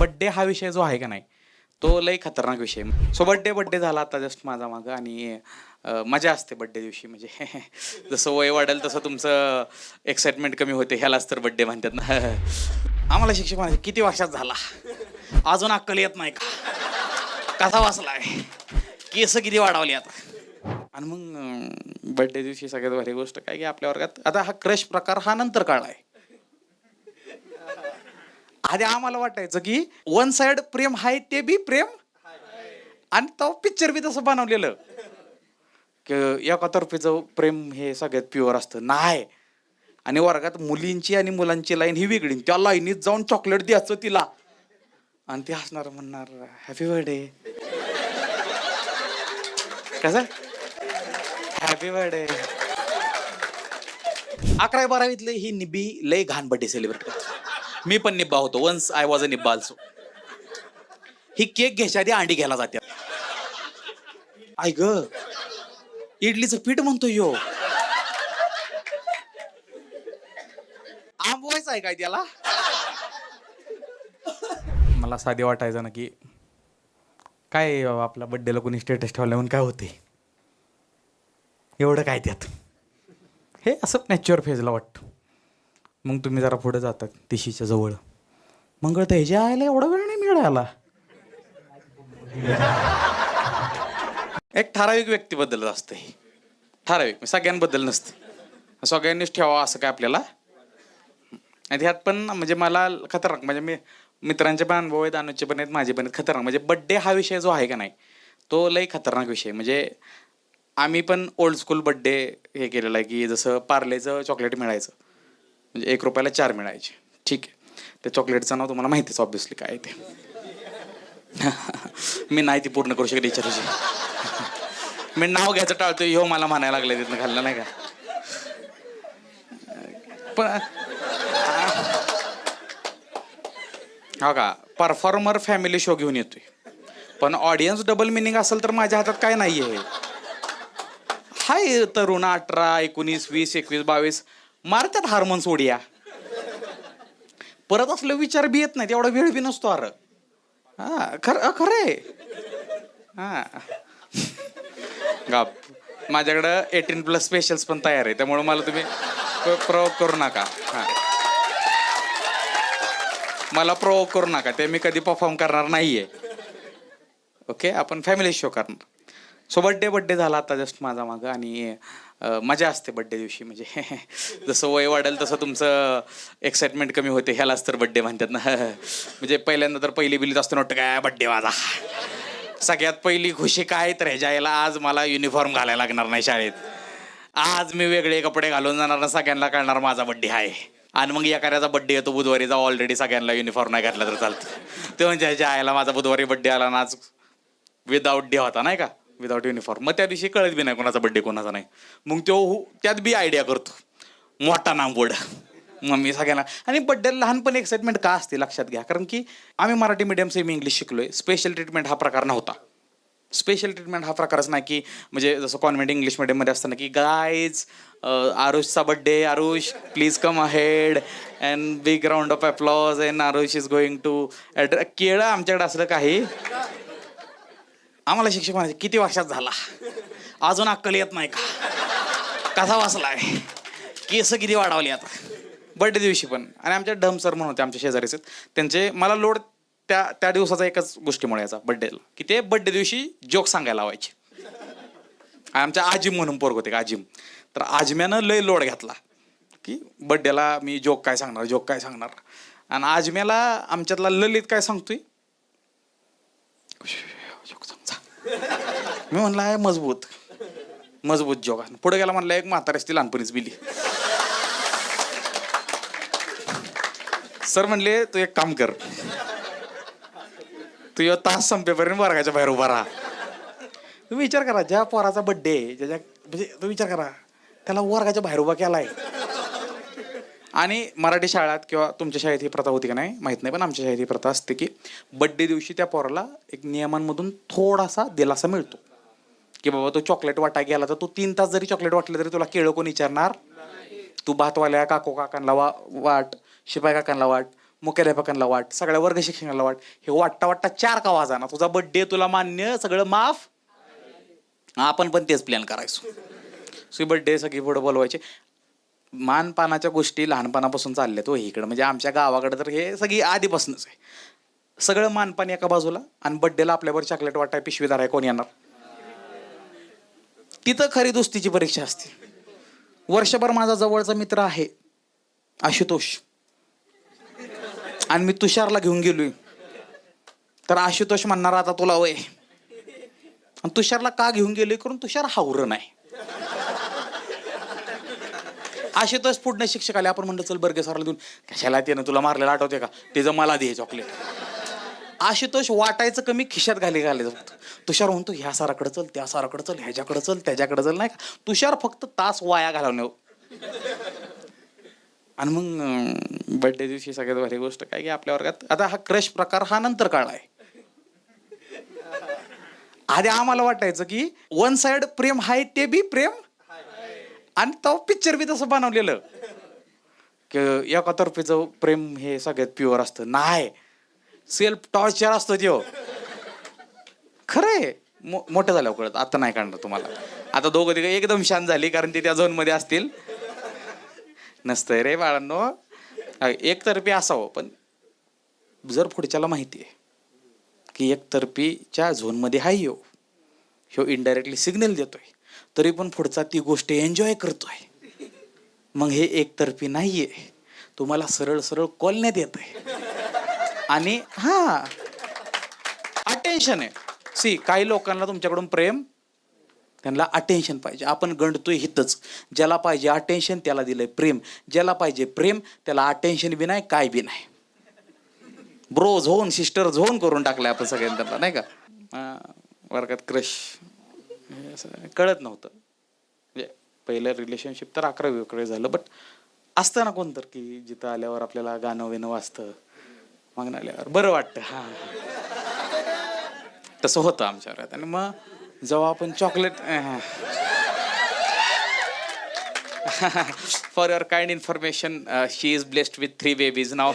Birthday हा विषय जो आहे का नाही तो लई खतरनाक विषय. सो बड्डे झाला आता जस्ट माझा मागं आणि मजा असते बड्डे दिवशी. म्हणजे जसं वय वाढेल तसं तुमचं एक्साइटमेंट कमी होते. ह्यालाच तर बड्डे म्हणतात ना. आम्हाला शिक्षक म्हणायचे किती वर्षात झाला अजून अक्कल येत नाही का, कसा वाचलाय, केस किती वाढवली आता. आणि मग बड्डे दिवशी सगळ्यात भारी गोष्ट काय की आपल्या वर्गात आता हा क्रश प्रकार हा नंतर कळलाय. आधी आम्हाला वाटायचं की वन साइड प्रेम हाय ते बी प्रेम, आणि तो पिक्चर बी तसं बनवलेलं की एकातर्फीचं प्रेम हे सगळ्यात प्युअर असतं. नाही, आणि वर्गात मुलींची आणि मुलांची लाईन ही वेगळी. त्या लाईनीत जाऊन चॉकलेट द्यायचं तिला आणि ती हसणार, म्हणणार हॅपी बर्थडे. कसं हॅपी बर्थडे. 11वी-12वीतले ही निब्बी लय घाण बर्थडे सेलिब्रेट करते. मी पण निब्बा होतो. वन्स आय वॉज अ निब्बा ऑल्सो. ही केक घ्यायच्या आधी अंडी घ्यायला जाते. आय ग, इडलीचं पीठ म्हणतो यो, आंबवायचं आहे काय त्याला. मला साधे वाटायचं ना की काय आपल्या बड्डेला कोणी स्टेटस ठेवल्या म्हणून काय होते एवढं काय त्यात. हे असं नॅच्युअर फेजला वाटतं. मग तुम्ही जरा पुढे जातात तिशीच्या जवळ, मग त्याच्या आयला एवढा वेळ नाही मिळाला. एक ठराविक व्यक्तीबद्दल असतं हे, ठराविक, सगळ्यांबद्दल नसतं. सगळ्यांनीच ठेवा असं काय आपल्याला. आणि ह्यात पण म्हणजे मला खतरनाक, म्हणजे मी मित्रांचे पण अनुभव आहेत, अनुजचे पण आहेत, माझे पण आहेत. खतरनाक म्हणजे बड्डे हा विषय जो आहे का नाही तो लई खतरनाक विषय. म्हणजे आम्ही पण ओल्ड स्कूल बड्डे हे केलेलं आहे की जसं पार्लेचं चॉकलेट मिळायचं, म्हणजे 1 रुपयाला 4 मिळायचे. ठीक आहे, त्या चॉकलेटचं नाव तुम्हाला माहितीच ऑब्व्हियसली काय आहे ते. मी नाही ती पूर्ण करू शकत विचारायची. मी नाव घ्यायचं टाळतोय, ह्यो मला म्हणायला लागलं तिथनं खाल्लं नाही का. पण हो का, परफॉर्मर फॅमिली शो घेऊन येतोय, पण ऑडियन्स डबल मिनिंग असेल तर माझ्या हातात काय नाही आहे. हाय तरुण 18, 19, 20, 21, 22 मारतात हार्मोन्स ओढिया. परत असलं विचार बी येत नाही, एवढा वेळ बी नसतो. अरे हा खरंय. हा गाप, माझ्याकडं 18+ स्पेशल्स पण तयार आहे, त्यामुळे मला तुम्ही प्रोवोक करू नका. हा, मला प्रोवोक करू नका, ते मी कधी परफॉर्म करणार नाहीये. ओके, आपण फॅमिली शो करणार. सो बड्डे झाला आता जस्ट माझा मागं आणि मजा असते बड्डे दिवशी. म्हणजे जसं वय वाढेल तसं तुमचं एक्साइटमेंट कमी होते. ह्यालाच तर बड्डे म्हणतात ना. म्हणजे पहिल्यांदा तर पहिली बिलीत असतो नव्हतं काय बड्डे माझा. सगळ्यात पहिली खुशी काय तर ह्याच्या याला आज मला युनिफॉर्म घालायला लागणार नाही शाळेत, आज मी वेगळे कपडे घालून जाणार ना, सगळ्यांना कळणार माझा बड्डे आहे. आणि मग एखाद्याचा बड्डे येतो बुधवारी, जा ऑलरेडी सगळ्यांना युनिफॉर्म नाही घातला तर चालतं. ते म्हणजे ह्याच्या आयला माझा बुधवारी बड्डे आला ना, आज विदाऊट डे होता नाही का, विदाऊट युनिफॉर्म. मग त्या दिवशी कळत बी नाही कोणाचा बड्डे कोणाचा नाही. मग तो त्यात बी आयडिया करतो मोठा नांबोड. मग मी सगळ्यांना, आणि बड्डेला लहानपणी एक्साइटमेंट का असते लक्षात घ्या, कारण की आम्ही मराठी मीडियम सेमी इंग्लिश शिकलोय. स्पेशल ट्रीटमेंट हा प्रकार नव्हता. स्पेशल ट्रीटमेंट हा प्रकारच नाही की म्हणजे जसं कॉन्व्हेंट इंग्लिश मिडियममध्ये असतं ना की गाईज आरुषचा birthday, Aarush please come ahead and big round of applause and Aarush is going to केळं. आमच्याकडे असलं काही. आम्हाला शिक्षक म्हणायचे किती वर्षात झाला अजून अक्कल येत नाही का, कसा वाचलाय, केस किती वाढवली आता. बड्डे दिवशी पण. आणि आमच्या डम सर म्हणून होते आमच्या शेजारीचे, त्यांचे मला लोड त्या दिवसाचा एकच गोष्टीमुळे याचा बड्डेला, की ते बड्डे दिवशी जोक सांगायला लावायचे. आमच्या आजिम म्हणून पोरग होते, आजिम. तर आजम्यानं लय लोड घेतला की बड्डेला मी जोक काय सांगणार. आणि आजम्याला आमच्यातला ललित काय सांगतोय, मी म्हणला मजबूत जोक. पुढे गेला म्हणला एक म्हातारी असती लहानपणीच बिली. सर म्हणले तू एक काम कर, तू यो तास संपेपर्यंत वर्गाच्या बाहेर उभा राहा. तुम्ही विचार करा, ज्या पोराचा बड्डे ज्याच्या म्हणजे तुम्ही विचार करा त्याला वर्गाच्या बाहेर उभा केलाय. आणि मराठी शाळेत किंवा तुमच्या शाळेत ही प्रथा होती का नाही माहित नाही, पण आमच्या शाळेत ही प्रथा असते की बड्डे दिवशी त्या पोराला एक नियमांमधून थोडासा दिलासा मिळतो की बाबा तो चॉकलेट वाटा गेला तर तू 3 तास जरी चॉकलेट वाटलं तरी तुला केळं कोण विचारणार. तू भातवाल्या काकांना वाट, शिपाई काकांना वाट, मुख्याध्यापकांना वाट, सगळ्या वर्ग शिक्षकांना वाट. हे वाटता वाटता 4 का वाजाना, तुझा बर्थडे तुला मान्य, सगळं माफ. आपण पण तेच प्लॅन करायचो. सो बर्थडे सगळी पुढे बोलवायचे. मानपानाच्या गोष्टी लहानपणापासून चालल्यात हो इकडं. म्हणजे आमच्या गावाकडे तर हे सगळी आधीपासूनच आहे. सगळं मानपान एका बाजूला आणि बड्डेला आपल्यावर चॉकलेट वाटाय पिशवीदार आहे, कोण येणार. तिथं खरी दोस्तीची परीक्षा असते. वर्षभर माझा जवळचा मित्र आहे आशुतोष, आणि मी तुषारला घेऊन गेलोय, तर आशुतोष म्हणणार आता तुला वय. आणि तुषारला का घेऊन गेलोय, करून तुषार हावरं नाही. आशुतोष पुढे शिक्षक आले, आपण म्हणलं चल बर्गे सरला देऊन. कशाला त्यानं तुला मारलेलं आठवते का, त्याचं मला दे चॉकलेट. आशुतोष वाटायचं कमी, खिशात घालायचं फक्त. तुषार म्हणतो ह्या साराकडे चल, त्या साराकडे चल, ह्याच्याकडे चल, त्याच्याकडे चल, नाही का. तुषार फक्त तास वाया घालवणे. आणि मग बर्थडे दिवशी सगळ्यात भारी गोष्ट काय की आपल्या वर्गात आता हा क्रश प्रकार हा नंतर काळ आहे. आधी आम्हाला वाटायचं की वन साइड प्रेम हाय ते बी प्रेम, आणि तो पिक्चर बी तसं बनवलेलं की एका तर्फेचं प्रेम हे सगळ्यात प्युअर असतं. नाही, सेल्फ टॉर्चर असतो त्यो. खरंय, मोठं झाल्यावर कळत, आता नाही काढणार तुम्हाला. आता दोघं तिघं एकदम शांत झाली, कारण ते त्या झोन मध्ये असतील. नसतंय रे बाळांनो, एकतर्फी असावं. पण जर पुढच्याला माहिती आहे की एकतर्फीच्या झोन मध्ये हाय ह्यो इनडायरेक्टली सिग्नल देतोय, तरी पण पुढचा ती गोष्ट एन्जॉय करतोय, मग हे एकतर्फी नाहीये, तुम्हाला सरळ सरळ कॉलण्यात येतंय. आणि हा अटेन्शन आहे. सी, काही लोकांना तुमच्याकडून प्रेम, त्यांना अटेन्शन पाहिजे. आपण गंडतोय हितच, ज्याला पाहिजे अटेन्शन त्याला दिलंय प्रेम, ज्याला पाहिजे प्रेम त्याला अटेन्शन बी नाही, काय बी नाही. ब्रो झोन, सिस्टर झोन करून टाकलंय आपण सगळ्यांना, नाही का. वर्गात क्रश कळत नव्हतं. म्हणजे पहिलं रिलेशनशिप तर 11वी झालं, बट असतं ना कोणतर की जिथं आल्यावर आपल्याला गाणं विणं वाजतं, मग आल्यावर बरं वाटतं. हा, तसं होतं आमच्या वर्गात. आणि मग जेव्हा आपण chocolate, for your kind information, she is blessed with 3 babies नाव.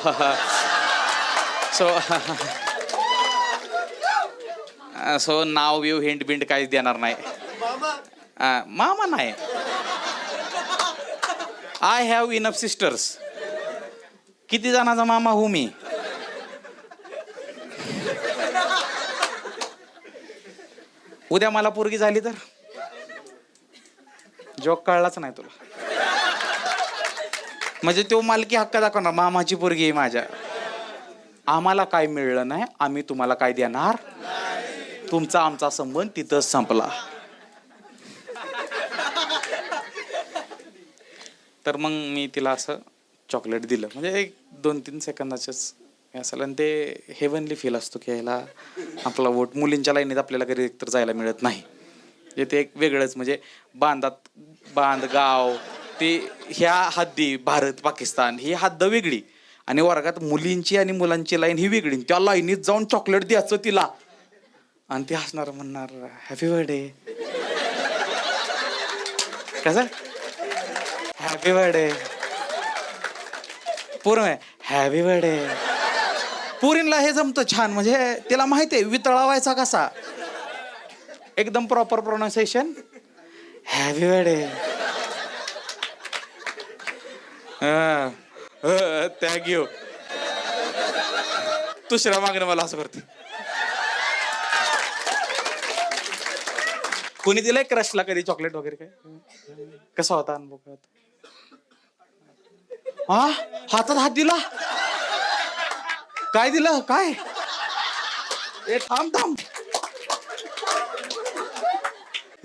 सो नाव व्यू हिंट बिंट काहीच देणार नाही. मामा नाही. I have enough sisters. किती जणांचा मामा हो मी. उद्या मला पोरगी झाली तर जोक कळलाच नाही तुला. म्हणजे तो मालकी हक्क दाखवणार, मामाची पोरगी आहे माझ्या. आम्हाला काय मिळलं नाही, आम्ही तुम्हाला काय देणार. तुमचा आमचा संबंध तिथंच संपला. तर मग मी तिला असं चॉकलेट दिलं, म्हणजे एक 2-3 सेकंदाचंच असेल. आणि ते हेवनली फील असतो की याला आपला वोट. मुलींच्या लाईनीत आपल्याला कधी एकतर जायला मिळत नाही. ते एक वेगळंच, म्हणजे बांध गाव ते ह्या हद्दी, भारत पाकिस्तान ही हद्द वेगळी, आणि वर्गात मुलींची आणि मुलांची लाईन ही वेगळी. त्या लाईनीत जाऊन चॉकलेट द्यायचं तिला, आणि ते हसणार, म्हणणार हॅपी बर्थडे. कसं हॅपी बर्थडे, पूर्ण हॅपी बर्थडे. पुरींला हे जमतं छान, म्हणजे तिला माहिती आहे वितळावायचा कसा. एकदम proper pronunciation, happy birthday. Thank you. दुसऱ्या मागणं मला असं करते. कोणी दिलंय क्रशला कधी चॉकलेट वगैरे काय? कसा होता अनुभव? हा, हातात हात दिला. काय दिलं काय? ए थांब.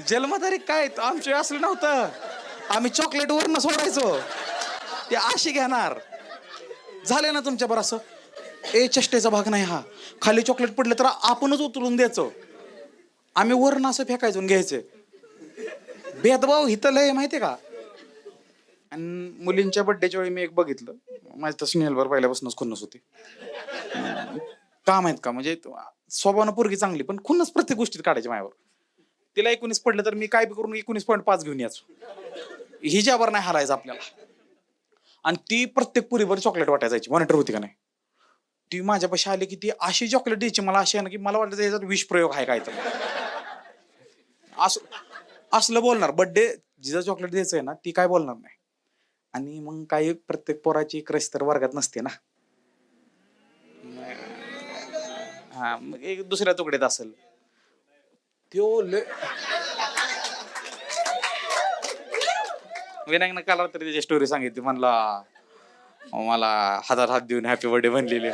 जन्मतारीख काय आमचे असलं नव्हतं. आम्ही चॉकलेट वरनं सोडायचो, ते अशी घेणार. झाले ना तुमच्या बरं असं, ए चेष्टेचा भाग नाही हा. खाली चॉकलेट पडलं तर आपणच उतरून द्यायचो. आम्ही वरनं असं फेकायचो घ्यायचं. भेदभाव हिथं लय माहितीये का. आणि मुलींच्या बड्डेच्या वेळी मी एक बघितलं, माझी तर स्नेहलवर पहिल्यापासूनच खुन्नस होती. का माहित का, म्हणजे स्वभावानं पोरगी चांगली, पण खुन्नस प्रत्येक गोष्टीत काढायची माझ्यावर. तिला 19 पडलं तर मी काय बी करून 19.5 घेऊन यायचो. हिच्यावर नाही हलायचं आपल्याला. आणि ती प्रत्येक पुरीवर चॉकलेट वाटायला जायची. मॉनिटर होती का नाही, ती माझ्यापाशी आली की ती अशी चॉकलेट द्यायची मला, अशी आहे ना की मला वाटलं याच्यात विष प्रयोग आहे काय तर. असं असलं बोलणार. बर्थडे जिचं चॉकलेट द्यायचंय ना ती काय बोलणार नाही. आणि मग काही प्रत्येक पोराची क्रश तर वर्गात नसते ना. हा, मग एक दुसऱ्या तुकडीत असेल. त्यो विनायकनं काल रात्री त्याची स्टोरी सांगितली. म्हणला मला हातात हात देऊन हॅपी बर्थडे म्हणलेले.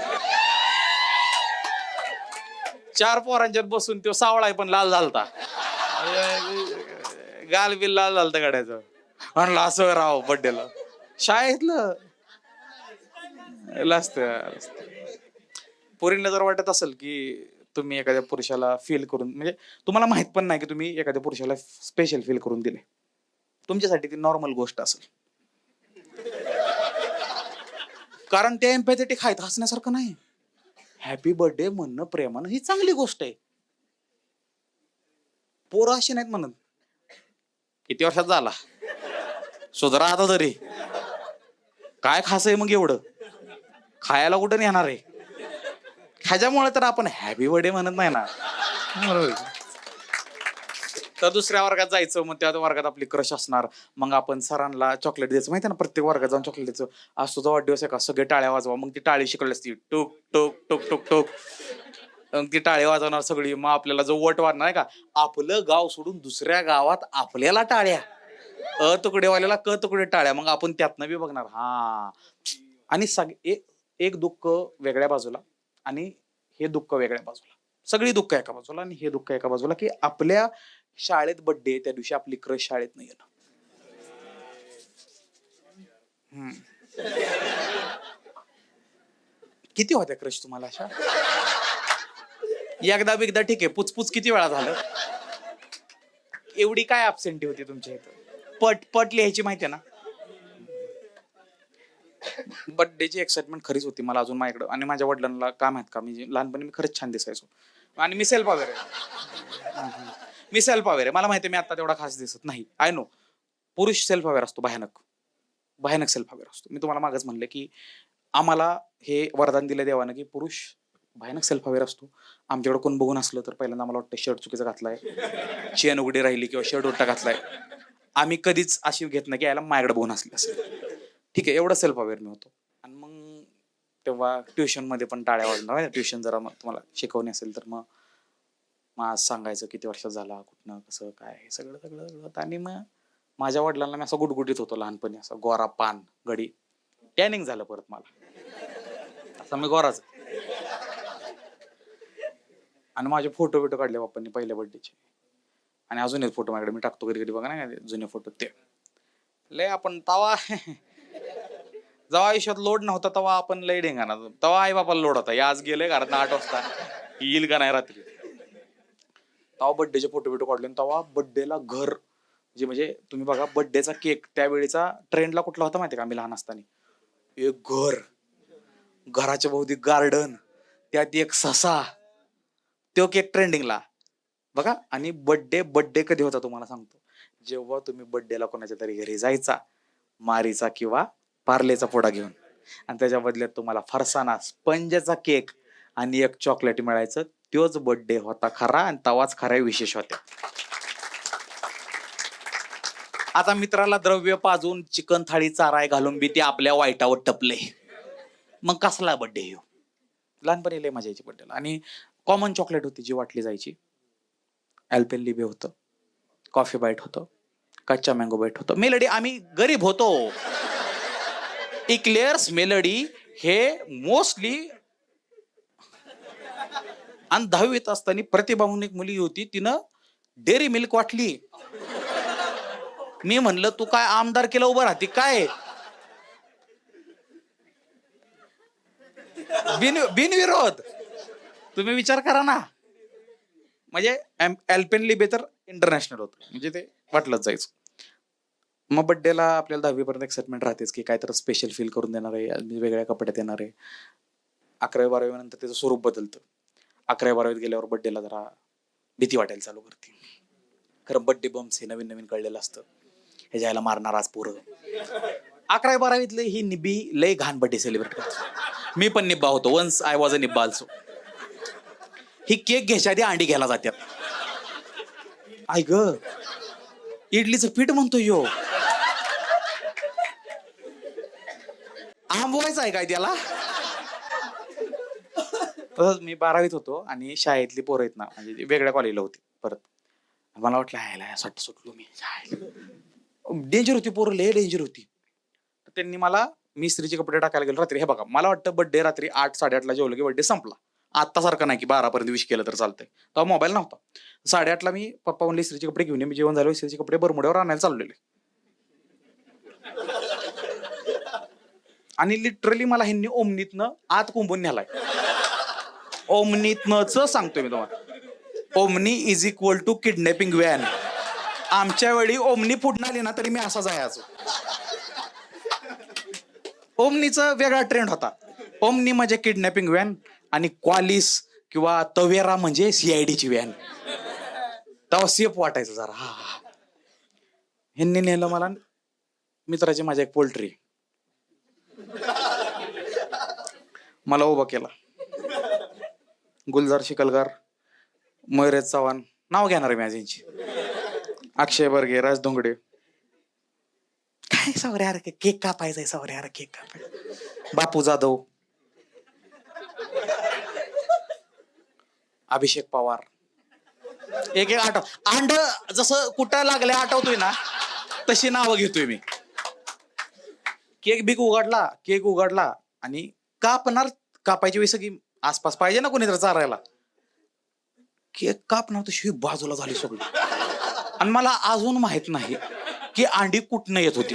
4 पोरांच्यात बसून तो सावळाय पण लाल झालता. गाल बिल लाल झालता गाड्याचं. म्हणलं असं राव बर्थडेला शाळेतलं लास्ट. पोरींना जर वाटत असेल की तुम्ही एखाद्या पुरुषाला फील करून, म्हणजे तुम्हाला माहित पण नाही की तुम्ही एखाद्या पुरुषाला स्पेशल फील करून दिले, तुमच्यासाठी ती नॉर्मल गोष्ट असेल. कारण ते एम्पॅथेटिक आहेत, हसण्यासारखं नाही. हॅपी बर्थडे म्हणणं प्रेमानं ही चांगली गोष्ट आहे. पोरं अशी नाहीत म्हणत किती वर्षात झाला सुधरा आता तरी, काय खास आहे मग एवढं, खायला कुठं नेणार आहे. ह्याच्यामुळे तर आपण हॅपी बर्थडे म्हणत नाही ना. तर दुसऱ्या वर्गात जायचं, मग त्या वर्गात आपली क्रश असणार. मग आपण सरांना चॉकलेट द्यायचं, माहिती ना, प्रत्येक वर्गात जाऊन चॉकलेट द्यायचं. आज तुझा वाढदिवस आहे का, सगळे टाळ्या वाजवा. मग ती टाळी शिकवली असती, टोक टोक टोक टोक टोक. मग ती टाळी वाजवणार सगळी. मग आपल्याला जो वट वाढणार आहे का, आपलं गाव सोडून दुसऱ्या गावात आपल्याला टाळ्या, तुकडेवाल्याला तुकडे टाळ्या. मग आपण त्यातनं बी बघणार. हा, आणि एक दुःख वेगळ्या बाजूला आणि हे दुःख वेगळ्या बाजूला, सगळी दुःख एका बाजूला आणि हे दुःख एका बाजूला, की आपल्या शाळेत बर्थडे त्या दिवशी आपली क्रश शाळेत नाही येणं. किती होत्या क्रश तुम्हाला अशा? एकदा बिगदा ठीक आहे, पुचपुच किती वेळा झालं? एवढी काय ऍबसेंटी होती तुमच्या इथं? पट लिहायची माहितीये ना. बर्थडेची एक्साइटमेंट खरीच होती मला अजून माझ्याकडं. आणि माझ्या वडिलांना काय माहित का, म्हणजे लहानपणी मी खरंच छान दिसायचो. आणि मी सेल्फ अवेअर आहे. मी सेल्फ अवेअर आहे. मला माहिती आहे मी आता तेवढा खास दिसत नाही. I know. पुरुष सेल्फ अवेअर असतो, भयानक भयानक सेल्फ अवेअर असतो. मी तुम्हाला मागच म्हणलं की आम्हाला हे वरदान दिलं देवानं की पुरुष भयानक सेल्फ अवेअर असतो. आमच्याकडे कोण बघून असलं तर पहिल्यांदा मला वाटतं शर्ट चुकीचा घातलाय, चेन उघडी राहिली किंवा शर्ट उलटा घातलाय. आम्ही कधीच अशी घेत नाही की याला माझ्याकडे बघून असली असेल. ठीक आहे, एवढं सेल्फ अवेअर मी होतो. आणि मग तेव्हा ट्युशन मध्ये पण टाळ्या वाजणार. ट्युशन जरा तुम्हाला शिकवणी असेल तर मग आज सांगायचं किती वर्षात झाला, कुठनं, कसं काय, हे सगळं सगळं सगळं. आणि मग माझ्या वडिलांना मी असं गुटगुटीत होतो लहानपणी, असं गोरा पान गडी. टॅनिंग झालं परत मला, असं मी गोराच. आणि माझे फोटो बिटो काढले बाप्पांनी पहिल्या बर्थडेचे. आणि अजून एक फोटो माझ्याकडे मी टाकतो कधी कधी, बघा ना जुने फोटो. ते लय आपण तवा जेव्हा आयुष्यात लोड नव्हता तेव्हा आपण लय ढेंगाना. तेव्हा आई बापाला लोड होता, आज गेले घरात 8 वाजता, येईल का नाही रात्री. तेव्हा बर्थडेचे फोटो बिटो काढले. तेव्हा बर्थडेला घर म्हणजे तुम्ही बघा, बर्थडेचा केक त्यावेळेचा ट्रेंडला कुठला होता माहिती का, आम्ही लहान असताना, एक घर, घराच्या भोवती गार्डन, त्यात एक ससा, तो केक ट्रेंडिंगला बघा. आणि बर्थडे कधी होता तुम्हाला सांगतो, जेव्हा तुम्ही बर्थडेला कोणाच्या तरी घरी जायचा, मारीचा किंवा पार्लेचा पुडा घेऊन, आणि त्याच्या बदल्यात तुम्हाला फरसाना, स्पंजचा केक आणि एक चॉकलेट मिळायचं. तोच बर्थडे होता खरा, आणि तवाच खरा विशेष होत्या. आता मित्राला द्रव्य पाजून चिकन थाळी चाराय घालून बी ते आपल्या वाईटावर टपले, मग कसला बर्थडे हो. लहानपणी लय मजा यायची बर्थडेला. आणि कॉमन चॉकलेट होती जी वाटली जायची. अल्पेनलिबे होतं, कॉफी बाईट होतं, कच्चा मँगो बाईट होतं, मेलडी. आम्ही गरीब होतो. इक्लेअर्स, मेलडी हे मोस्टली. आणि 10वीत असताना प्रतिभा म्हणून एक मुली होती, तिनं डेअरी मिल्क वाटली. मी म्हणलं तू काय आमदार केलं उभं राहते काय, बिनविरोध. तुम्ही विचार करा ना. म्हणजे अल्पेनलिबे तर इंटरनॅशनल होतं, म्हणजे ते वाटलंच जायचं. मग बर्थडेला आपल्याला 10वी पर्यंत एक्साइटमेंट राहतेच की काहीतरी स्पेशल फील करून देणार आहे, वेगळ्या कपड्यात येणार आहे. 11वी-12वी नंतर त्याचं स्वरूप बदलतं. 11वी-12वीत गेल्यावर बर्थडेला जरा भीती वाटायला चालू करते. खरं बर्थडे बम्स हे नवीन नवीन कळलेलं असतं, ह्याच्या याला मारणार आज पोरं. 11वी-12वीतले ही निबी लय घाण बर्थडे सेलिब्रेट करतात. मी पण निब्बा होतो. वन्स आय वॉज अ निब्बा ऑल्सो. ही केक घ्यायच्या आधी अंडी घ्यायला जातात. आय ग, इडलीचं पीठ म्हणतो यो. आंबवायचं आहे काय त्याला? तसंच मी 12वीत होतो आणि शाळेतली पोरं आहेत ना, म्हणजे वेगळ्या कॉलेजला होती परत. मला वाटलं हायला यासाठी सुटलो मी. डेंजर होती पोरं, लय डेंजर होती. त्यांनी मला, मी इस्त्रीचे कपडे टाकायला गेलो रात्री. हे बघा, मला वाटतं बड्डे रात्री 8-8:30ला जेवलं की बड्डे संपला. आता सारखं नाही की 12पर्यंत विश केलं तर चालतंय. तेव्हा मोबाईल नव्हता. 8:30ला मी, पप्पा म्हणले इस्त्रीचे कपडे घेऊन ये. मी जेवण झालो, इस्त्रीचे कपडे बरमुड्यावर आणायला चाललेले. आणि लिटरली मला ह्यांनी ओमनीतनं आत कुंभून न्यालाय. ओमनीतनंच सांगतोय मी तुम्हाला. Omni is equal to kidnapping van. आमच्या वेळी ओमनी फुटून आली ना तरी मी असा जायचो. ओमनीचा वेगळा ट्रेंड होता. ओमनी म्हणजे किडनॅपिंग व्हॅन आणि क्वालिस किंवा तवेरा म्हणजे सीआयडीची व्हॅन. तेव्हा सेफ वाटायचं जरा. हा, ह्यांनी नेलं मला मित्राची माझ्या एक पोल्ट्री. मला उभा केला. गुलजार शिकलगार, मयुरेश चव्हाण, नाव घेणार आहे मी आज यांची, अक्षय बर्गे, राज धोंगडे. काय सवऱ्या अरे, केक कापायचाय सवऱ्या अरे, केक कापायचा. बापू जाधव, अभिषेक पवार. एक एक आठव, अंड जसं कुठं लागल्या आठवतोय ना तशी नावं घेतोय मी. केक उघडला आणि कापायची वेळी सगळी आसपास पाहिजे ना कोणीतरी चारायला. केक कापणार तशी बाजूला झाली सगळी. आणि मला अजून माहित नाही की अंडी कुठनं येत होती.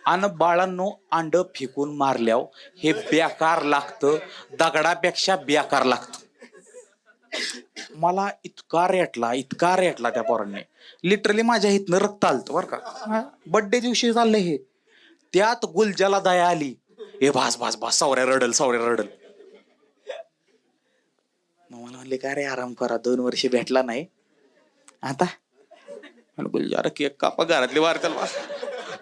आणि बाळांनो, अंड फेकून मारल्यावर हे बेकार लागतं, दगडापेक्षा बेकार लागतं. मला इतका रेटला त्या पोरांनी. लिटरली माझ्या इथनं रक्त आलतं बरं का. बड्डे दिवशी चाललंय हे. त्यात गुलजाला दया आली. हे भास सावऱ्या रडल. मग मला म्हणले काय रे, आराम करा, 2 वर्ष भेटला नाही आता. गुलजा अरे केक कापा, घरातली वार त्याला.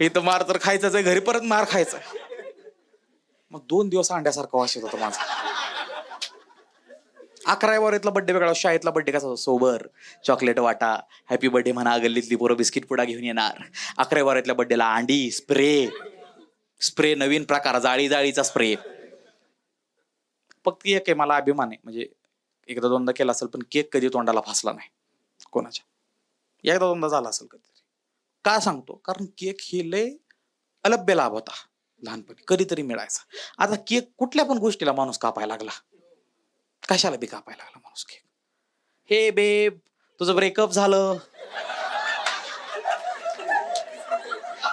इथं मार तर खायचंच आहे, घरी परत मार खायचा. मग 2 दिवस अंड्यासारखा वास येत होता माझा. 11व्या बड्डे वेगळा, शाळेतला बड्डे कसा सोबर, चॉकलेट वाटा, हॅपी बर्थडे म्हणा, गल्लीतली पोरं बिस्किट पुडा घेऊन येणार. 11व्या बड्डेला अंडी, स्प्रे नवीन प्रकार, जाळीचा स्प्रे. फक्त एक आहे, मला अभिमान आहे, म्हणजे 1-2दा केला असेल पण केक कधी तोंडाला फासला नाही कोणाच्या. 1-2दा झाला असेल कधीतरी. का सांगतो, कारण केक हे लय अलभ्य लाभ होता लहानपणी, कधीतरी मिळायचा. आता केक कुठल्या पण गोष्टीला माणूस कापायला लागला, कशाला बी कापायला लागला माणूस केक. हे बेब, तुझं ब्रेकअप झालं,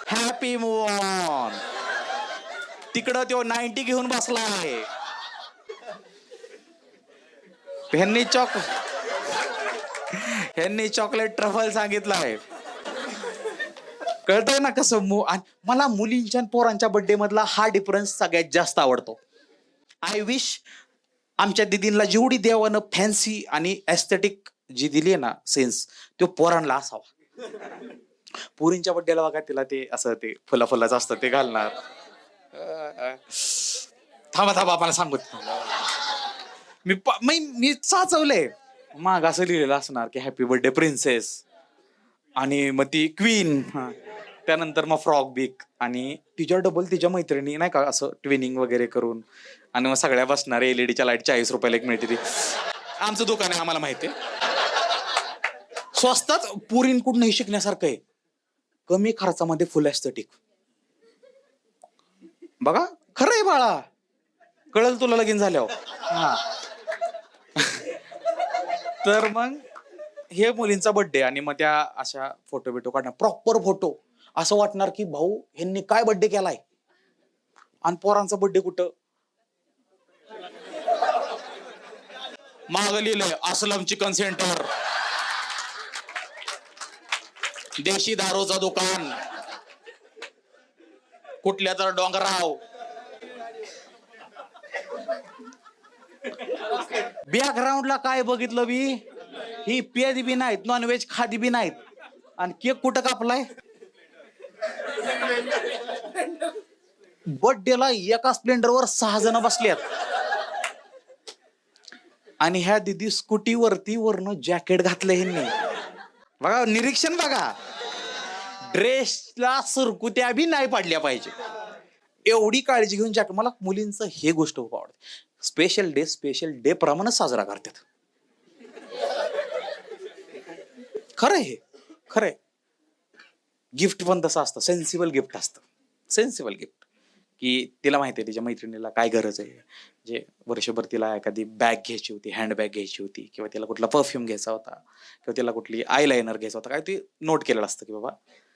हॅपी मूव्ह ऑन. तिकडं तो 90 घेऊन बसला आहे. ह्यांनी चॉकलेट ट्रफल सांगितलं आहे. कळतंय ना कसं. मला मुलींच्या पोरांच्या बर्थडे मधला हा डिफरन्स सगळ्यात जास्त आवडतो. आय विश आमच्या दिदींना जेवढी देवानं फॅन्सी आणि एस्थेटिक जी दिली आहे ना सेन्स, तो पोरांना असावा. पोरींच्या बड्डेला बघा, तिला ते असं ते फुलाचं असतं ते घालणार. थांबा मला सांगू. मी साचवलंय माग असं लिहिलेलं असणार की हॅपी बर्थडे प्रिन्सेस, आणि मग ती क्वीन, त्यानंतर मग फ्रॉक बिक, आणि तिच्या डबल तिच्या मैत्रिणी नाही का असं ट्विनिंग वगैरे करून, आणि मग सगळ्या बसणार. एलईडीच्या लाईट 40 रुपयाला एक मिळते ती. आमचं दुकान आहे, आम्हाला माहिती आहे. स्वस्तात पोरींकडूनही शिकण्यासारखं आहे, कमी खर्चामध्ये फुल एस्थेटिक. बघा, खरं आहे बाळा, कळल तुला लगीन झाल्यावर. हा. तर मग हे मुलींचा बर्थडे, आणि मग त्या अशा फोटो बिटो काढणार, प्रॉपर फोटो. असं वाटणार की भाऊ ह्यांनी काय बर्थडे केलाय. आणि पोरांचा बर्थडे कुठं माग लिहिलंय असलम चिकन सेंटर, देशी दारूचं दुकान, कुठल्या तर डोंगराव. बॅकग्राऊंडला काय बघितलं बी, ही पेदी बी नाहीत, नॉनव्हेज खादी बी नाहीत, आणि केक कुठं कापलाय. बर्थडेला एका स्प्लेंडरवर 6 जण बसलेत आणि ह्या दिदी स्कूटीवरती वरनं जॅकेट घातलं ह्यांनी. बघा निरीक्षण बघा, ड्रेसला सुरकुत्या बी नाही पाडल्या पाहिजे एवढी काळजी घेऊन जॅकेट. मला मुलींचं हे गोष्ट खूप आवडते. स्पेशल डे प्रमाणे साजरा करतात. खरंय हे, खरंय. गिफ्ट पण तसं असतं, सेन्सिबल गिफ्ट असतं. सेन्सिबल गिफ्ट की तिला माहिती आहे तिच्या मैत्रिणीला काय गरज आहे. जे वर्षभर तिला एखादी बॅग घ्यायची होती, हँड बॅग घ्यायची होती, किंवा तिला कुठला परफ्यूम घ्यायचा होता, किंवा तिला कुठली आयलायनर घ्यायचा होता, काय ते नोट केलेलं असतं की बाबा.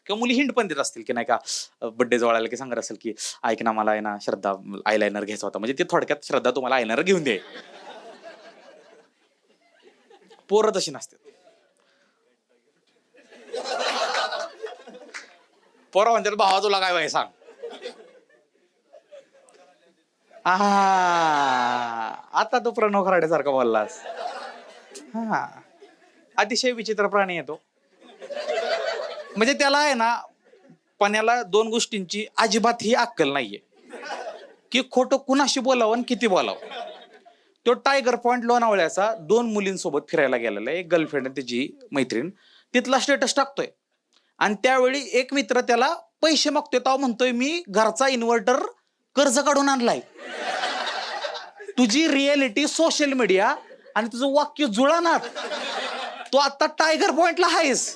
किंवा मुली हिंट पण देत असतील की नाही का, बड्डे जवळ आला की सांगत असेल की ऐक ना मला आहे ना श्रद्धा आयलायनर घ्यायचा होता, म्हणजे ते थोडक्यात श्रद्धा तुम्हाला आयलायनर घेऊन दे. पोरं तशी नसते. पोरं म्हणतात भावा तुला काय वय सांग. आता तू प्रणव खराडेसारखा बोललास. हा, अतिशय विचित्र प्राणी येतो. म्हणजे त्याला आहे ना, पण्याला 2 गोष्टींची अजिबात ही अक्कल नाहीये की खोटं कुणाशी बोलावं आणि किती बोलावं. तो टायगर पॉइंट लोणावळ्याचा 2 मुलींसोबत फिरायला गेलेला आहे. एक गर्लफ्रेंड आणि त्याची मैत्रीण. तिथला स्टेटस टाकतोय आणि त्यावेळी एक मित्र त्याला पैसे मागतोय, तेव्हा म्हणतोय मी घरचा इन्व्हर्टर कर्ज काढून आणलाय. तुझी रियालिटी सोशल मीडिया आणि तुझं वाक्य जुळानात. तो आता टायगर पॉइंटला आहेस,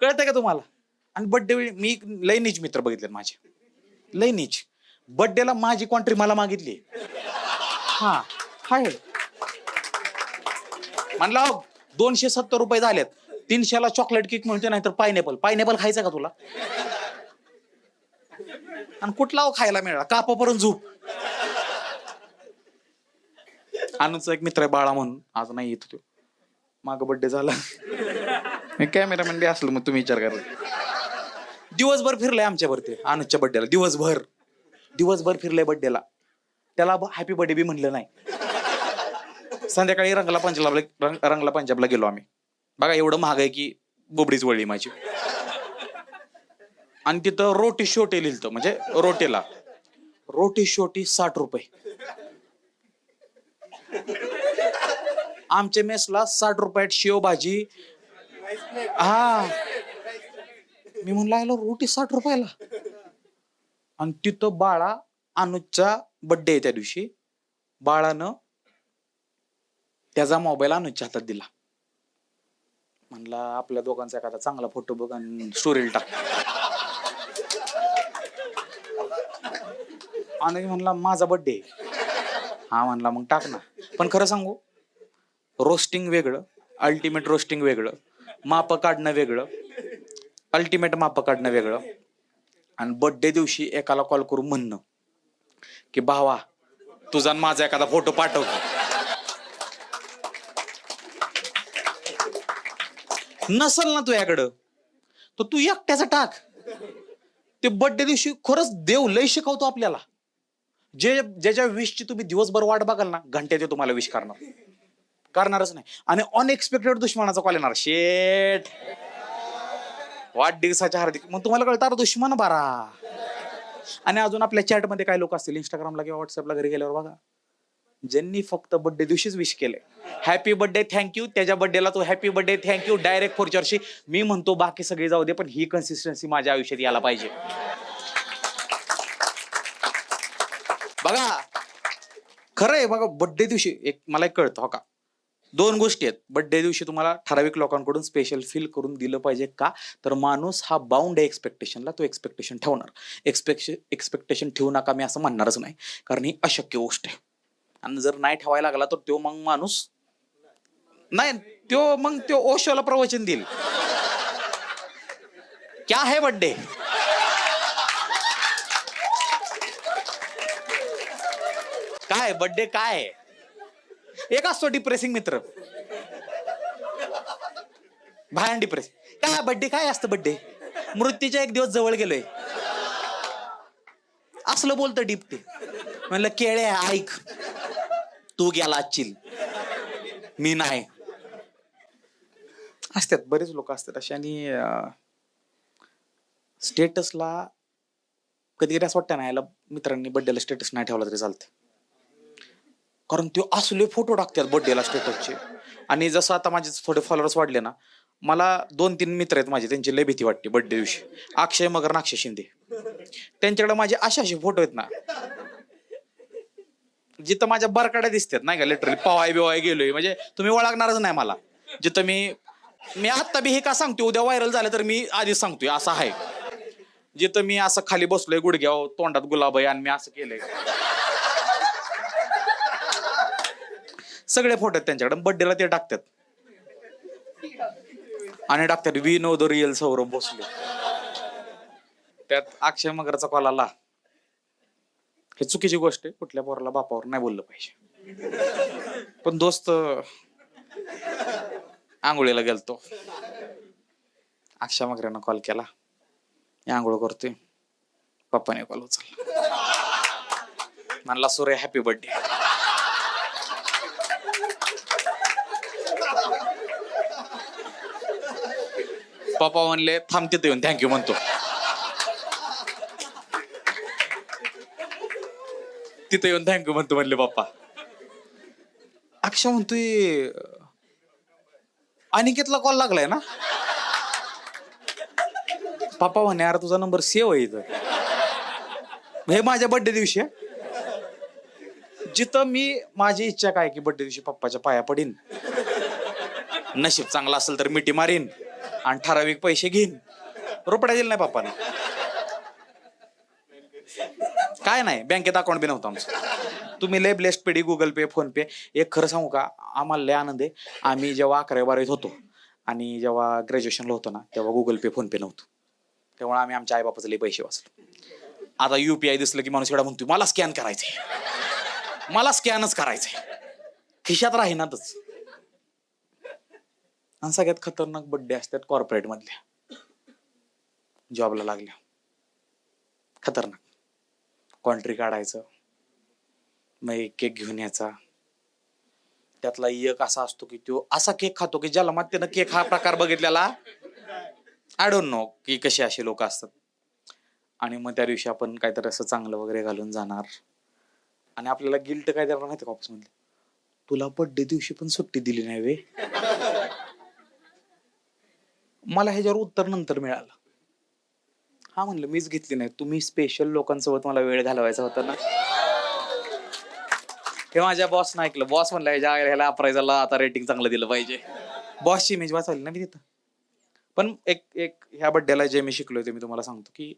कळतंय का तुम्हाला. आणि बर्थडे वेळी मी लय नीच मित्र बघितले माझे, लय नीच. बर्थडेला माझी कॉन्ट्री मला मागितली. हा हाय म्हणला 270 रुपये झालेत, 300ला चॉकलेट केक म्हणते, नाही तर पायनॅपल खायचं का तुला. आणि कुठला खायला मिळाला कापापर्यंत झोप. अनुचा एक मित्र आहे बाळा म्हणून, आज नाही येत तो. माग बर्थडे झाला, कॅमेरामॅन बी असलो मग तुम्ही विचार करा. दिवसभर फिरलाय आमच्यावरती अनुजच्या बर्थडेला. दिवसभर फिरलाय बर्थडेला. त्याला हॅपी बर्थडे बी म्हणलं नाही. संध्याकाळी रंगला पंजाबला गेलो आम्ही. बघा एवढं महाग आहे की बोबडीच वळली माझी. आणि तिथं रोटी शोटे लिहिलं, म्हणजे रोटीला रोटी शोटी 60 रुपये. आमच्या मेसला 60 रुपयात शेव भाजी. हा, मी म्हणला रोटी 60 रुपयाला. आणि तिथं बाळा, अनुजचा बर्थडे आहे त्या दिवशी, बाळानं त्याचा मोबाईल अनुजच्या हातात दिला. म्हणला आपल्या दोघांचा एखादा चांगला फोटो बघ आणि स्टोरीला टाक. अनुज म्हणला माझा बर्थडे. हा म्हणला मग टाक ना. पण खरं सांगू, रोस्टिंग वेगळं, अल्टिमेट रोस्टिंग वेगळं, माप काढणं वेगळं, अल्टिमेट माप काढणं वेगळं, आणि बर्थडे दिवशी एकाला कॉल करून म्हणणं की भावा तुझा माझा एखादा फोटो पाठव. नसल ना तुझ्याकडं तर तू एकट्याचा टाक. ते बर्थडे दिवशी खरंच देव लय शिकवतो आपल्याला. ज्याच्या विशची तुम्ही दिवसभर वाट बघाल ना, घंट्यात तुम्हाला विश करणारच नाही. आणि अनएक्सपेक्टेड दुश्मनाचा कॉल येणार, शेट वाढदिवसाच्या हार्दिक. मग तुम्हाला कळतं दुश्मन बारा. आणि अजून आपल्या चॅटमध्ये काय लोक असतील इंस्टाग्रामला किंवा व्हॉट्सअपला घरी गेल्यावर बघा, ज्यांनी फक्त बर्थडे दिवशीच विश केले, हॅपी बर्थडे थँक्यू, त्याच्या बर्थडेला तो हॅपी बर्थडे थँक्यू डायरेक्ट पुढच्या वर्षी. मी म्हणतो बाकी सगळे जाऊ दे, पण ही कन्सिस्टन्सी माझ्या आयुष्यात यायला पाहिजे. बघा खरंय, बघा बर्थडे दिवशी एक मला एक कळतं हो का, 2 गोष्टी आहेत. बर्थडे दिवशी तुम्हाला ठराविक लोकांकडून स्पेशल फील करून दिलं पाहिजे का, तर माणूस हा बाउंड आहे एक्सपेक्टेशनला, तो एक्सपेक्टेशन ठेवणार. एक्सपेक्टेशन ठेवू नका मी असं म्हणणारच नाही, कारण ही अशक्य गोष्ट आहे. आणि जर नाही ठेवायला लागला तर तो मग माणूस नाही, तो ओशोला प्रवचन देईल, क्या है बर्थडे. काय बर्थडे काय एक असतो डिप्रेसिंग मित्र, भयान डिप्रेस. काय बर्थडे काय असतं, बर्थडे मृत्यूच्या 1 दिवस जवळ गेलोय असलं बोलतं डीप. ते म्हणलं केळे ऐक, तू गेला चिल, मी नाही. असतात बरेच लोक असतात असे. आणि स्टेटसला कधी कधी असं वाटतं ना, याला मित्रांनी बड्डेला स्टेटस नाही ठेवला तरी चालते, कारण ते असले फोटो टाकतात बड्डेला स्टेटसचे. आणि जसं आता माझे थोडे फॉलोअर्स वाढले ना, मला 2-3 मित्र आहेत माझे, त्यांची लय भीती वाटते बड्डे दिवशी. अक्षय मगर आणि अक्षय शिंदे, त्यांच्याकडे माझे असे फोटो आहेत ना, जिथं माझ्या बरकाड्या दिसतात नाही का, लिटरली पवाय बिवाय गेलोय म्हणजे तुम्ही ओळखणारच नाही मला. जिथं मी मी आत्ता बी हे का सांगतोय, उद्या व्हायरल झालं तर मी आधीच सांगतोय असं आहे. जिथं मी असं खाली बसलोय गुडघ्यावर, तोंडात गुलाब आहे आणि मी असं केलंय, सगळे फोटो आहेत त्यांच्याकडे. बड्डेला ते टाकतात आणि टाकतात we know the real Saurabh Bhosale. त्यात अक्षय मगरचा कॉल आला. हे चुकीची गोष्ट आहे, कुठल्या पोराला बापावर नाही बोललं पाहिजे. पण दोस्त आंघोळीला गेलतो, अक्षय मगऱ्यानं कॉल केला, मी आंघोळ करतोय, पप्पाने कॉल उचलला, म्हणला सूर्य हॅपी बर्थडे. पप्पा म्हणले थांब तिथे येऊन थँक्यू म्हणतो. तिथे येऊन थँक्यू म्हणतो म्हणले पप्पा. अक्षय म्हणतोय अनिकेतला कॉल लागलाय ना. पप्पा म्हणे यार तुझा नंबर सेव्ह आहे इथं, हे माझ्या बर्थडे दिवशी आहे. जिथं मी माझी इच्छा काय की बर्थडे दिवशी पप्पाच्या पाया पडीन, नशीब चांगला असेल तर मिठी मारीन आणि ठराविक पैसे घेईन. रुपया दिला नाही पप्पाने, काय नाही, बँकेत अकाउंट बी नव्हतं आमचं. तुम्ही लय ब्लेस्ड पेडी, गुगल पे, फोन पे. एक खरं सांगू का, आम्हाला लय आनंद आहे. आम्ही जेव्हा 11वी-12वीत होतो आणि जेव्हा ग्रॅज्युएशनला होतो ना, तेव्हा गुगल पे, फोन पे नव्हतं. तेव्हा आम्ही आमच्या आईबापाचे लय पैसे वाचले. आता UPI दिसलं की माणूस एवढा म्हणतोय मला स्कॅन करायचंय, मला स्कॅनच करायचंय, खिशात राहीनातच. आणि सगळ्यात खतरनाक बड्डे असतात कॉर्पोरेट मधल्या, जॉबला लागल्या, खतरनाक. कॉन्ट्री काढायचं, मग एक केक घेऊन यायचा. त्यातला एक असा असतो की तो असा केक खातो की ज्याला मग त्यानं केक हा प्रकार बघितलेला आय डोंट नो की कसे असे लोक असतात. आणि मग त्या दिवशी आपण काहीतरी असं चांगलं वगैरे घालून जाणार आणि आपल्याला गिल्ट काय देणार नाही का ऑफिस मधले, तुला बर्थडे दिवशी पण सुट्टी दिली नाही वे. मला ह्याच्यावर उत्तर नंतर मिळालं. हा म्हणलं मीच घेतली नाही, तुम्ही स्पेशल लोकांसोबत मला वेळ घालवायचा होता ना. हे माझ्या बॉसनं ऐकलं. बॉस म्हणला ह्याला अप्रायझलला आता रेटिंग चांगलं दिलं पाहिजे. बॉसची इमेज वाचवली ना मी तिथं. पण एक एक ह्या बड्डेला जे मी शिकलोय ते मी तुम्हाला सांगतो की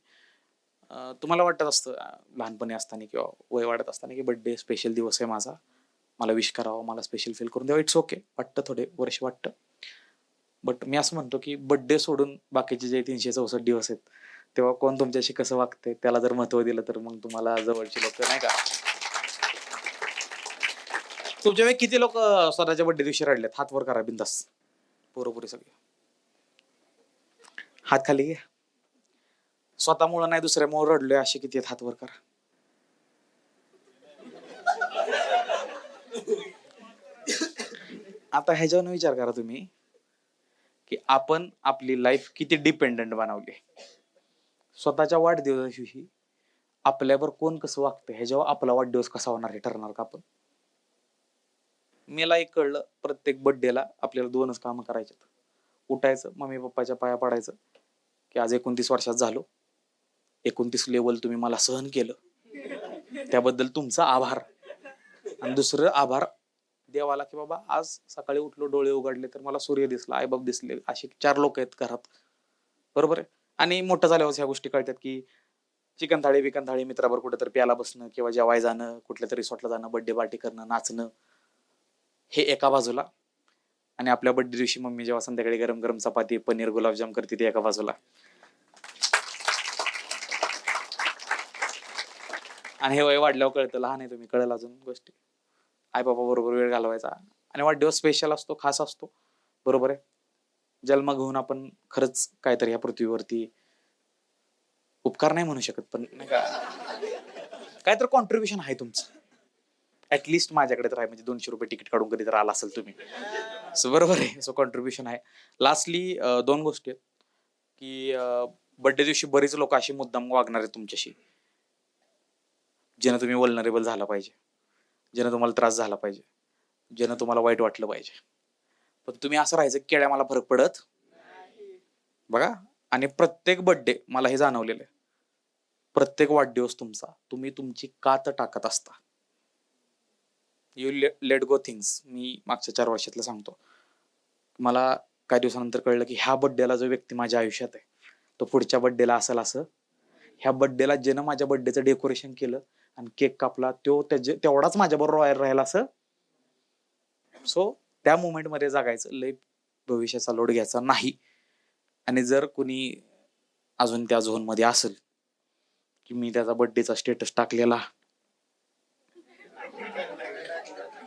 तुम्हाला वाटत असतं लहानपणी असताना किंवा वय वाढत असताना की बड्डे स्पेशल दिवस आहे माझा, मला विश करावं, मला स्पेशल फील करून द्यावं. इट्स ओके, वाटतं, थोडे वर्ष वाटतं. बट मी असं म्हणतो की बड्डे सोडून बाकीचे जे 364 दिवस आहेत तेव्हा कोण तुमच्याशी कसं वागतंय त्याला जर महत्व दिलं तर मग तुम्हाला जवळची लोक नाही का. तुमच्या वेळी किती लोक स्वतःच्या बड्डे दिवशी रडलेत? हात वर करा बिंदास, पोरं सगळे. हात खाली घ्या. स्वतःमुळे नाही दुसऱ्यामुळे रडलोय असे किती आहेत? हात वर करा. आता ह्याच्यावर विचार करा तुम्ही की आपण आपली लाईफ किती डिपेंडंट बनवली. स्वतःच्या वाढदिवसा दिवशी आपल्यावर कोण कसं वागतं ह्याच्यावर आपला वाढदिवस कसा होणार हे ठरणार का आपण? मला एक कळलं, प्रत्येक बर्थडेला आपल्याला 2च कामं करायचे. उठायचं, मम्मी पप्पाच्या पाया पडायचं की आज 29 वर्षात झालो, 29 लेवल तुम्ही मला सहन केलं त्याबद्दल तुमचा आभार. आणि दुसरं आभार देवाला की बाबा आज सकाळी उठलो, डोळे उघडले तर मला सूर्य दिसला, आईबाप दिसले, असे 4 लोक आहेत घरात, बरोबर आहे. आणि मोठं झाल्यावर ह्या गोष्टी कळतात की चिकन थाळी मित्राबर कुठेतरी प्याला बसणं किंवा जेवाय जाणं, कुठल्या तरी रिसॉर्टला जाणं, बर्थडे पार्टी करणं, नाचणं, हे एका बाजूला. आणि आपल्या बर्थडे दिवशी मम्मी जेव्हा संध्याकाळी गरम गरम चपाती, पनीर, गुलाबजाम करते ते एका बाजूला. आणि हे वय वाढल्यावर कळतं, लहान आहे तुम्ही, कळेल अजून गोष्टी. आई बाबा बरोबर वेळ घालवायचा आणि वाढदिवस स्पेशल असतो, खास असतो, बरोबर आहे. जन्म घेऊन आपण खरंच काहीतरी ह्या पृथ्वीवरती उपकार नाही म्हणू शकत पण नाही का काहीतरी कॉन्ट्रीब्युशन आहे तुमचं. ऍटलिस्ट माझ्याकडे तर आहे, म्हणजे 200 रुपये तिकीट काढून कधी तर आला असेल तुम्ही, सो बरोबर आहे. सो कॉन्ट्रीब्युशन आहे. लास्टली 2 गोष्टी आहेत की बर्थडे दिवशी बरीच लोक अशी मुद्दाम वागणार आहेत तुमच्याशी ज्यानं तुम्ही वल्नरेबल झाला पाहिजे, ज्यानं तुम्हाला त्रास झाला पाहिजे, ज्यानं तुम्हाला वाईट वाटलं पाहिजे. पण तुम्ही असं राहायचं केळ्या मला फरक पडत बघा. आणि प्रत्येक बर्थडे मला हे जाणवलेलं आहे, प्रत्येक वाढदिवस तुमचा तुम्ही तुमची कात टाकत असता. You let go things. मी मागच्या 4 वर्षातलं सांगतो. मला काही दिवसानंतर कळलं की ह्या बर्थडेला जो व्यक्ती माझ्या आयुष्यात आहे तो पुढच्या बर्थडेला असेल असं. ह्या बर्थडेला ज्यानं माझ्या बर्थडेचं डेकोरेशन केलं आणि केक कापला तो तेवढाच माझ्याबरोबर बाहेर राहिला असं. सो त्या मुमेंट मध्ये जगायचं, लय भविष्याचा लोड घ्यायचा नाही. आणि जर कुणी अजून त्या झोन मध्ये असेल की मी त्याचा बर्थडेचा स्टेटस टाकलेला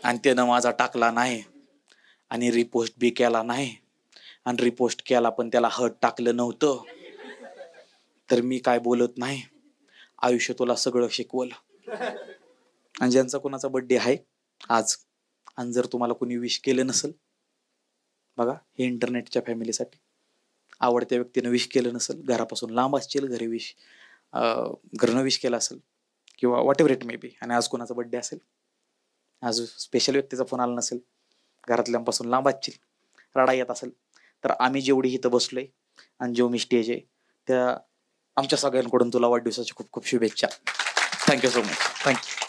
आणि त्यानं माझा टाकला नाही आणि रिपोस्ट बी केला नाही आणि रिपोस्ट केला पण त्याला हर्ट टाकलं नव्हतं, तर मी काय बोलत नाही. आयुष्य तुला सगळं शिकवलं. आणि ज्यांचा कोणाचा बर्थडे आहे आज आणि जर तुम्हाला कोणी विश केलं नसेल, बघा हे इंटरनेटच्या फॅमिलीसाठी, आवडत्या व्यक्तीनं विश केलं नसेल, घरापासून लांब असतील, घरी विश घरनं विश केलं असेल किंवा what ever it may be, आणि आज कोणाचा बर्थडे असेल, आज स्पेशल व्यक्तीचा फोन आला नसेल, घरातल्यांपासून लांब असतील, रडा येत असेल, तर आम्ही जेवढी इथं बसलोय आणि जो मी स्टेज आहे त्या आमच्या सगळ्यांकडून तुला वाढदिवसाची खूप खूप शुभेच्छा. Thank you so much. थँक्यू.